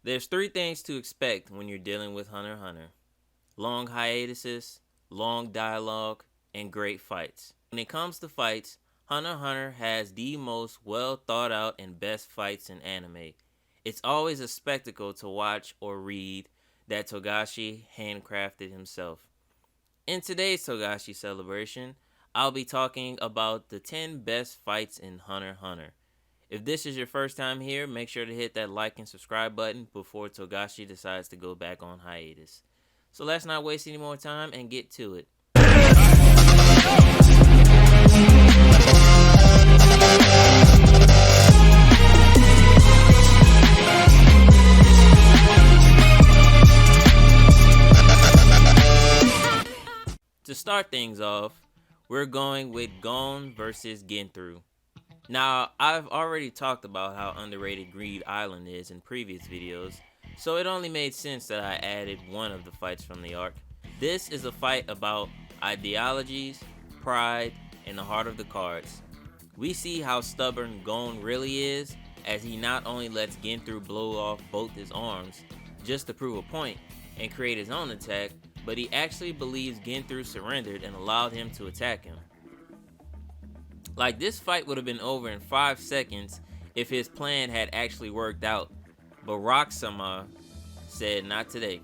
There's three things to expect when you're dealing with Hunter x Hunter: long hiatuses, long dialogue, and great fights. When it comes to fights, Hunter x Hunter has the most well thought out and best fights in anime. It's always a spectacle to watch or read that Togashi handcrafted himself. In today's Togashi celebration, I'll be talking about the 10 best fights in Hunter x Hunter. If this is your first time here, make sure to hit that like and subscribe button before Togashi decides to go back on hiatus. So let's not waste any more time and get to it. To start things off, we're going with Gon versus Ginthru. Now, I've already talked about how underrated Greed Island is in previous videos, so it only made sense that I added one of the fights from the arc. This is a fight about ideologies, pride, and the heart of the cards. We see how stubborn Gon really is, as he not only lets Ginthru blow off both his arms just to prove a point and create his own attack, but he actually believes Ginthru surrendered and allowed him to attack him. Like, this fight would have been over in 5 seconds if his plan had actually worked out, but Rock-sama said not today.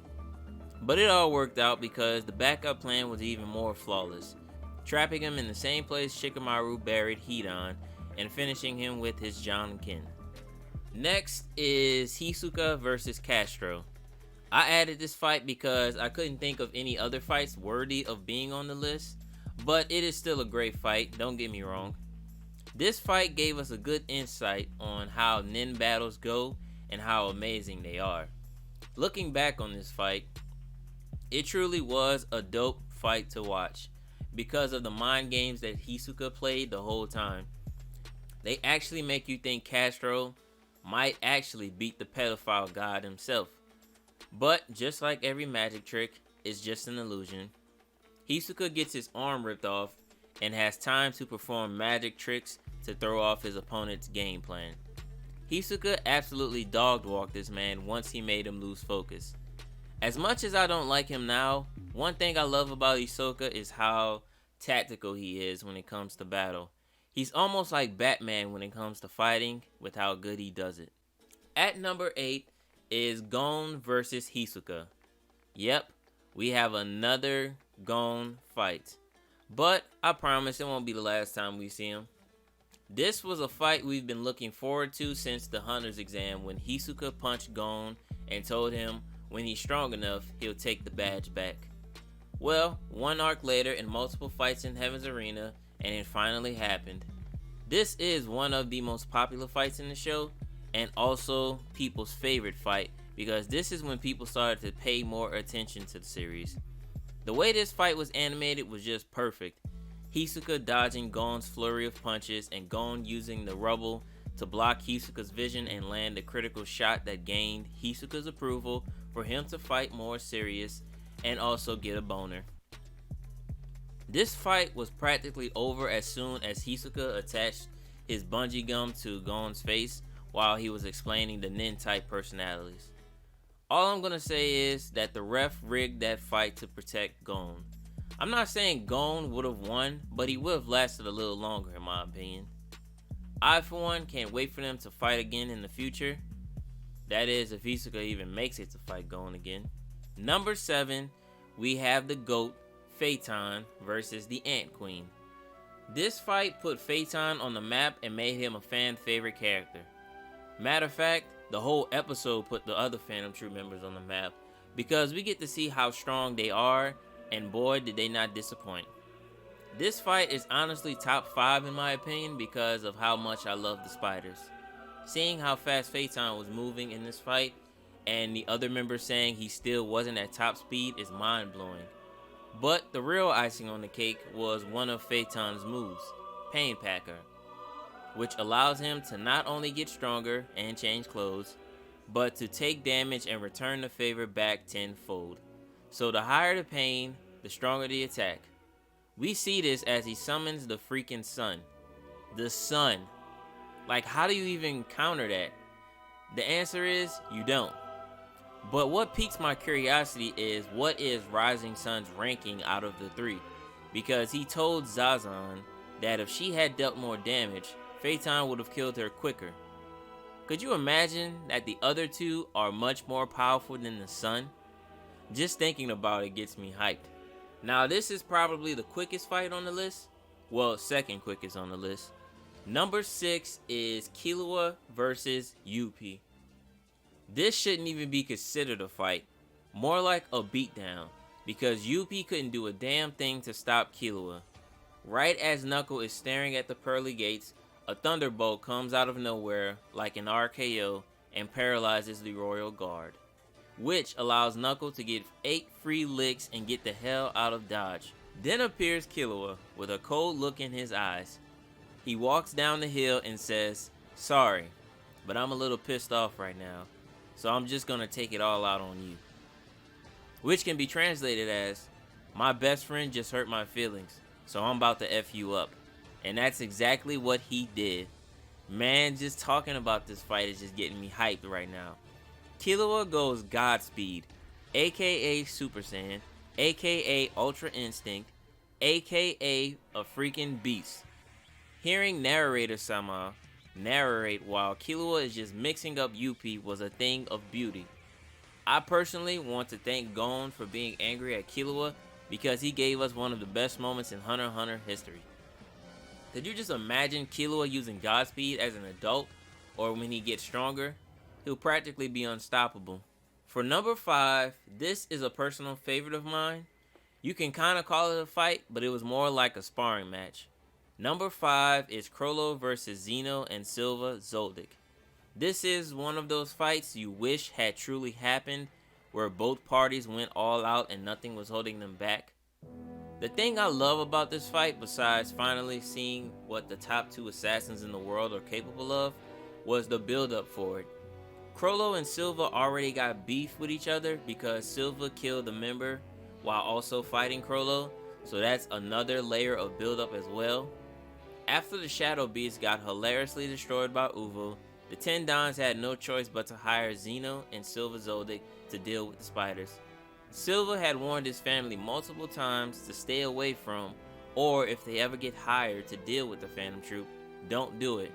But it all worked out because the backup plan was even more flawless, trapping him in the same place Shikamaru buried Hidan and finishing him with his Janken. Next is Hisoka versus Castro. I added this fight because I couldn't think of any other fights worthy of being on the list, but it is still a great fight, don't get me wrong. This fight gave us a good insight on how nin battles go and how amazing they are. Looking back on this fight, it truly was a dope fight to watch because of the mind games that Hisoka played the whole time. They actually make you think Castro might actually beat the pedophile god himself. But just like every magic trick, it's just an illusion. Hisoka gets his arm ripped off and has time to perform magic tricks to throw off his opponent's game plan. Hisoka absolutely dog-walked this man once he made him lose focus. As much as I don't like him now, one thing I love about Hisoka is how tactical he is when it comes to battle. He's almost like Batman when it comes to fighting with how good he does it. At number 8 is Gon versus Hisoka. Yep, we have another Gon fight. But I promise it won't be the last time we see him. This was a fight we've been looking forward to since the Hunter's exam, when Hisoka punched Gon and told him when he's strong enough, he'll take the badge back. Well, one arc later and multiple fights in Heaven's Arena, and it finally happened. This is one of the most popular fights in the show, and also people's favorite fight, because this is when people started to pay more attention to the series. The way this fight was animated was just perfect. Hisoka dodging Gon's flurry of punches and Gon using the rubble to block Hisoka's vision and land a critical shot that gained Hisoka's approval for him to fight more serious and also get a boner. This fight was practically over as soon as Hisoka attached his bungee gum to Gon's face while he was explaining the nin-type personalities. All I'm gonna say is that the ref rigged that fight to protect Gon. I'm not saying Gon would have won, but he would have lasted a little longer in my opinion. I for one can't wait for them to fight again in the future. That is, if Hisoka even makes it to fight Gon again. Number 7, we have the GOAT, Phaeton versus the Ant Queen. This fight put Phaeton on the map and made him a fan favorite character. Matter of fact, the whole episode put the other Phantom Troop members on the map because we get to see how strong they are, and boy did they not disappoint. This fight is honestly top 5 in my opinion because of how much I love the spiders. Seeing how fast Phaeton was moving in this fight and the other members saying he still wasn't at top speed is mind-blowing. But the real icing on the cake was one of Phaeton's moves, Pain Packer, which allows him to not only get stronger and change clothes, but to take damage and return the favor back tenfold. So the higher the pain, the stronger the attack. We see this as he summons the freaking sun. The sun. Like, how do you even counter that? The answer is, you don't. But what piques my curiosity is what is Rising Sun's ranking out of the three? Because he told Zazan that if she had dealt more damage, Phaeton would have killed her quicker. Could you imagine that the other two are much more powerful than the sun? Just thinking about it gets me hyped. Now this is probably the quickest fight on the list. Well, second quickest on the list. Number 6 is Killua versus Yuppie. This shouldn't even be considered a fight, more like a beatdown, because Yuppie couldn't do a damn thing to stop Killua. Right as Knuckle is staring at the pearly gates, a thunderbolt comes out of nowhere like an RKO and paralyzes the Royal Guard, which allows Knuckle to get 8 free licks and get the hell out of Dodge. Then appears Killua with a cold look in his eyes. He walks down the hill and says, "Sorry, but I'm a little pissed off right now, so I'm just gonna take it all out on you." Which can be translated as, "My best friend just hurt my feelings, so I'm about to F you up." And that's exactly what he did. Man, just talking about this fight is just getting me hyped right now. Killua goes Godspeed, aka Super Saiyan, aka Ultra Instinct, aka a freaking beast. Hearing narrator Sama narrate while Killua is just mixing up Yuppie was a thing of beauty. I personally want to thank Gon for being angry at Killua because he gave us one of the best moments in Hunter x Hunter history. Could you just imagine Killua using Godspeed as an adult, or when he gets stronger? He'll practically be unstoppable. For number 5, this is a personal favorite of mine. You can kind of call it a fight, but it was more like a sparring match. Number 5 is Chrollo versus Zeno and Silva Zoldyck. This is one of those fights you wish had truly happened, where both parties went all out and nothing was holding them back. The thing I love about this fight, besides finally seeing what the top 2 assassins in the world are capable of, was the build up for it. Chrollo and Silva already got beef with each other because Silva killed a member while also fighting Chrollo, so that's another layer of build up as well. After the Shadow Beast got hilariously destroyed by Uvo, the 10 Dons had no choice but to hire Zeno and Silva Zoldyck to deal with the spiders. Silva had warned his family multiple times to stay away from, or if they ever get hired to deal with the Phantom Troop, don't do it.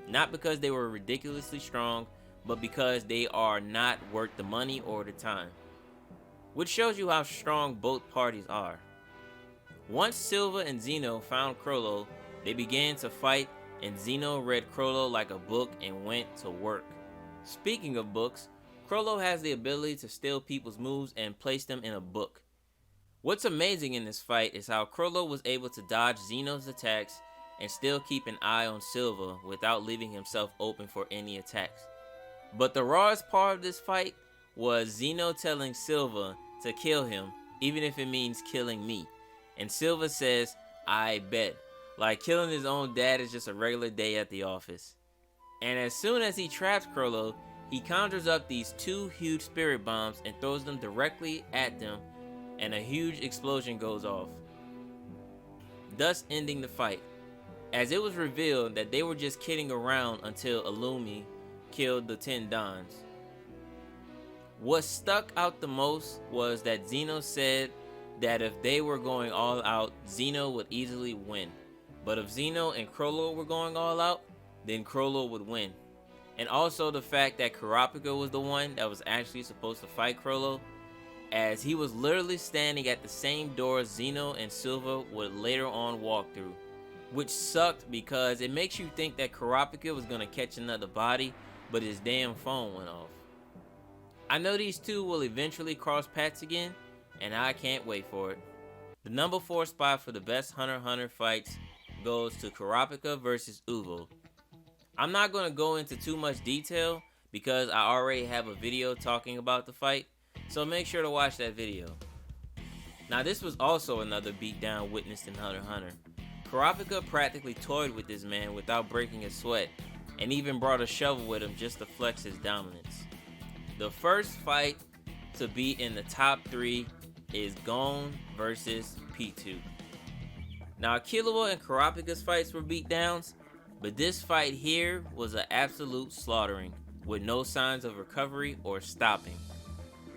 Not because they were ridiculously strong, but because they are not worth the money or the time. Which shows you how strong both parties are. Once Silva and Zeno found Chrollo, they began to fight, and Zeno read Chrollo like a book and went to work. Speaking of books, Chrollo has the ability to steal people's moves and place them in a book. What's amazing in this fight is how Chrollo was able to dodge Zeno's attacks and still keep an eye on Silva without leaving himself open for any attacks. But the rawest part of this fight was Zeno telling Silva to kill him, even if it means killing me. And Silva says, "I bet." Like killing his own dad is just a regular day at the office. And as soon as he traps Chrollo, he conjures up these 2 huge spirit bombs and throws them directly at them, and a huge explosion goes off, thus ending the fight, as it was revealed that they were just kidding around until Illumi killed the 10 Dons. What stuck out the most was that Zeno said that if they were going all out, Zeno would easily win. But if Zeno and Chrollo were going all out, then Chrollo would win. And also the fact that Kurapika was the one that was actually supposed to fight Chrollo, as he was literally standing at the same door Zeno and Silva would later on walk through. Which sucked because it makes you think that Kurapika was going to catch another body, but his damn phone went off. I know these two will eventually cross paths again, and I can't wait for it. The number 4 spot for the best Hunter x Hunter fights goes to Kurapika versus Uvo. I'm not going to go into too much detail because I already have a video talking about the fight, so make sure to watch that video. Now this was also another beatdown witnessed in Hunter x Hunter. Kurapika practically toyed with this man without breaking a sweat, and even brought a shovel with him just to flex his dominance. The first fight to be in the top 3 is Gon versus P2. Now Killua and Kurapika's fights were beatdowns, but this fight here was an absolute slaughtering, with no signs of recovery or stopping.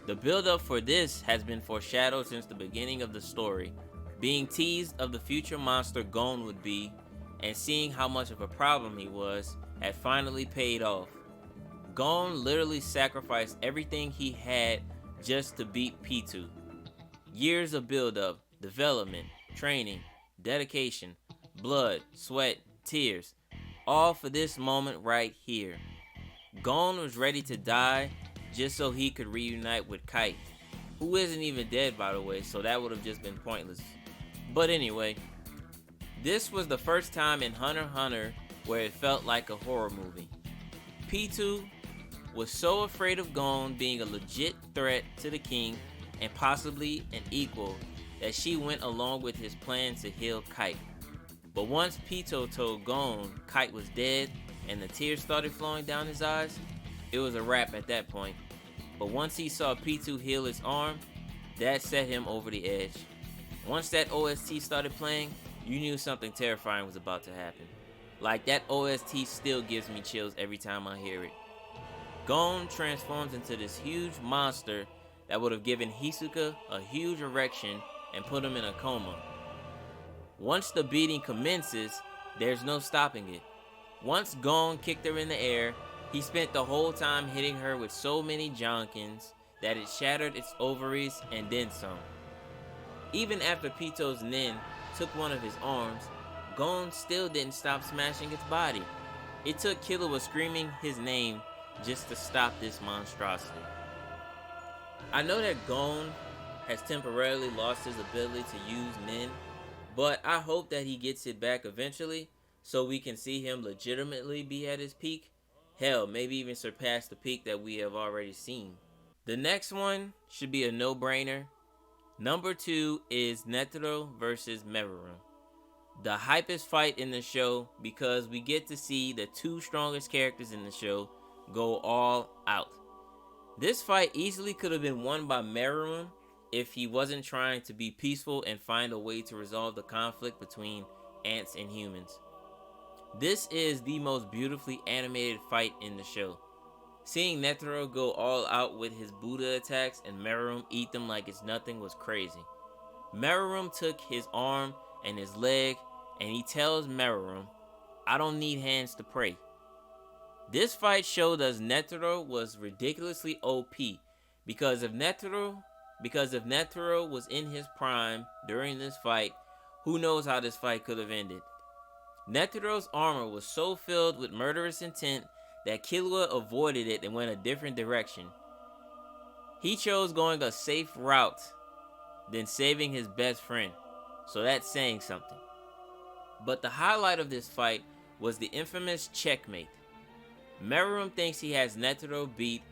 The build-up for this has been foreshadowed since the beginning of the story, being teased of the future monster Gon would be, and seeing how much of a problem he was had finally paid off. Gon literally sacrificed everything he had just to beat P2. Years of build-up, development, training, dedication, blood, sweat, tears, all for this moment right here. Gon was ready to die just so he could reunite with Kite, who isn't even dead by the way, so that would have just been pointless. But anyway, this was the first time in Hunter x Hunter where it felt like a horror movie. P2 was so afraid of Gon being a legit threat to the king and possibly an equal that she went along with his plan to heal Kite. But once P2 told Gon Kite was dead and the tears started flowing down his eyes, it was a wrap at that point. But once he saw P2 heal his arm, that set him over the edge. Once that OST started playing, you knew something terrifying was about to happen. Like, that OST still gives me chills every time I hear it. Gon transforms into this huge monster that would have given Hisoka a huge erection and put him in a coma. Once the beating commences, there's no stopping it. Once Gon kicked her in the air, he spent the whole time hitting her with so many Jonkins that it shattered its ovaries and then some. Even after Pito's Nin took one of his arms, Gon still didn't stop smashing its body. It took Killua screaming his name just to stop this monstrosity. I know that Gon has temporarily lost his ability to use Nin, but I hope that he gets it back eventually so we can see him legitimately be at his peak. Hell, maybe even surpass the peak that we have already seen. The next one should be a no-brainer. Number 2 is Netero versus Meruem. The hypest fight in the show because we get to see the two strongest characters in the show go all out. This fight easily could have been won by Meruem if he wasn't trying to be peaceful and find a way to resolve the conflict between ants and humans. This is the most beautifully animated fight in the show. Seeing Netero go all out with his Buddha attacks and Meruem eat them like it's nothing was crazy. Meruem took his arm and his leg and he tells Meruem, "I don't need hands to pray." This fight showed us Netero was ridiculously OP because if Netero was in his prime during this fight, who knows how this fight could have ended. Netero's armor was so filled with murderous intent that Killua avoided it and went a different direction. He chose going a safe route than saving his best friend, so that's saying something. But the highlight of this fight was the infamous checkmate. Meruem thinks he has Netero beat,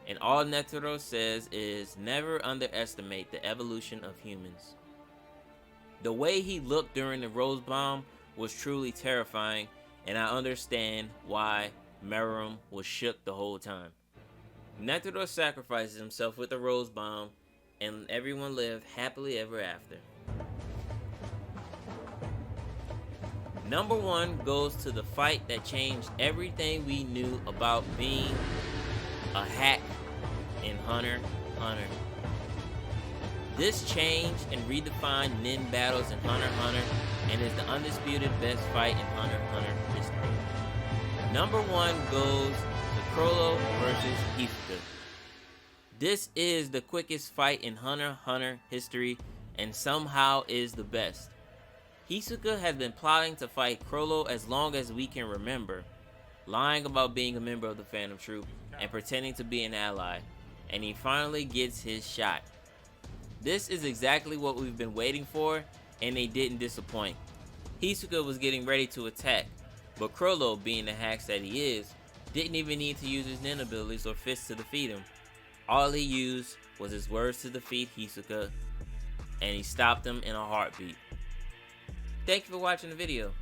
and all Netero says is never underestimate the evolution of humans. The way he looked during the Rose Bomb was truly terrifying, and I understand why Meruem was shook the whole time. Netero sacrifices himself with the Rose Bomb, and everyone lived happily ever after. Number 1 goes to the fight that changed everything we knew about being a hack in Hunter x Hunter. This changed and redefined Nin battles in Hunter x Hunter and is the undisputed best fight in Hunter x Hunter history. Number 1 goes to Chrollo versus Hisoka. This is the quickest fight in Hunter x Hunter history and somehow is the best. Hisoka has been plotting to fight Chrollo as long as we can remember, lying about being a member of the Phantom Troop and pretending to be an ally, and he finally gets his shot. This is exactly what we've been waiting for, and they didn't disappoint. Hisoka was getting ready to attack, but Chrollo, being the hacks that he is, didn't even need to use his Nin abilities or fists to defeat him. All he used was his words to defeat Hisoka, and he stopped him in a heartbeat. Thank you for watching the video.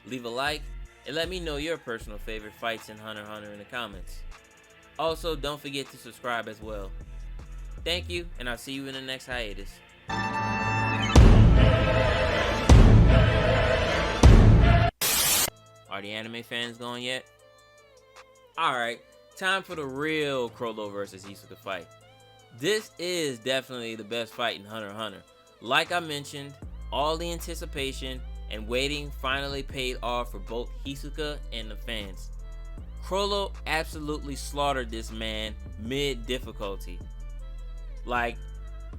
Leave a like, and let me know your personal favorite fights in Hunter x Hunter in the comments. Also, don't forget to subscribe as well. Thank you, and I'll see you in the next hiatus. Are the anime fans going yet? Alright, time for the real Chrollo versus Hisoka fight. This is definitely the best fight in Hunter x Hunter. Like I mentioned, all the anticipation and waiting finally paid off for both Hisoka and the fans. Chrollo absolutely slaughtered this man mid difficulty. Like,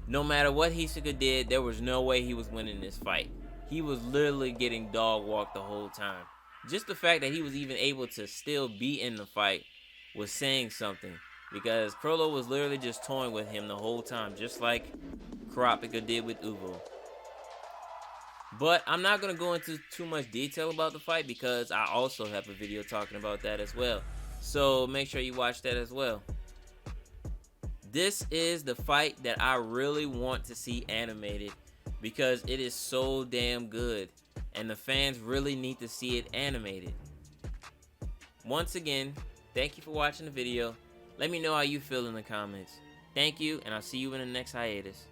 no matter what Hisoka did, there was no way he was winning this fight. He was literally getting dog walked the whole time. Just the fact that he was even able to still be in the fight was saying something, because Chrollo was literally just toying with him the whole time, just like Kurapika did with Uvo. But I'm not going to go into too much detail about the fight because I also have a video talking about that as well. So make sure you watch that as well. This is the fight that I really want to see animated because it is so damn good and the fans really need to see it animated. Once again, thank you for watching the video. Let me know how you feel in the comments. Thank you, and I'll see you in the next hiatus.